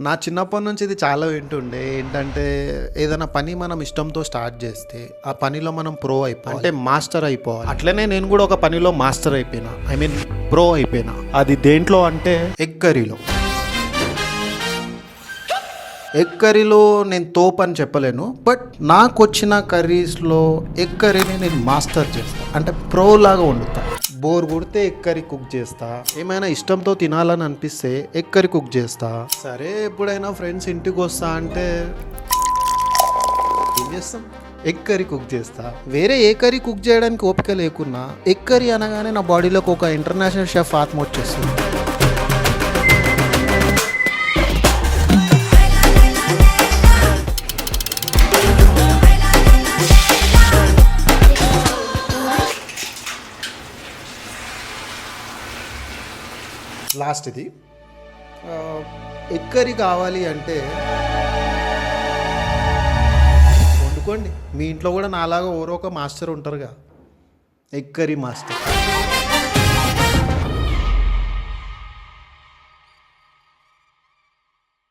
నా చిన్నప్పటి నుంచి ఇది చాలా వింటుండే. ఏంటంటే ఏదైనా పని మనం ఇష్టంతో స్టార్ట్ చేస్తే ఆ పనిలో మనం ప్రో అయిపోవాలి, అంటే మాస్టర్ అయిపోవాలి. అట్లనే నేను కూడా ఒక పనిలో మాస్టర్ అయిపోయినా, ఐ మీన్ ప్రో అయిపోయినా. అది దేంట్లో అంటే ఎగ్ కర్రీలో. ఎగ్ కర్రీలో నేను తోప్ అని చెప్పలేను, బట్ నాకు వచ్చిన కర్రీస్లో ఎగ్ కర్రీని నేను మాస్టర్ చేస్తాను, అంటే ప్రో లాగా వండుతా. బోర్ కొడితే ఎగ్ కర్రీ కుక్ చేస్తా, ఏమైనా ఇష్టంతో తినాలని అనిపిస్తే ఎగ్ కర్రీ కుక్ చేస్తా. సరే ఎప్పుడైనా ఫ్రెండ్స్ ఇంటికి వస్తా అంటే ఏం చేస్తాం, ఎగ్ కర్రీ కుక్ చేస్తా. వేరే ఏ కర్రీ కుక్ చేయడానికి ఓపిక లేకున్నా ఎగ్ కర్రీ అనగానే నా బాడీలోకి ఒక ఇంటర్నేషనల్ షెఫ్ ఆత్మ వచ్చేస్తుంది. లాస్ట్ ఇది ఎగ్ కర్రీ కావాలి అంటే వండుకోండి. మీ ఇంట్లో కూడా నాలాగా ఎవరో ఒక మాస్టర్ ఉంటారుగా, ఎగ్ కర్రీ మాస్టర్.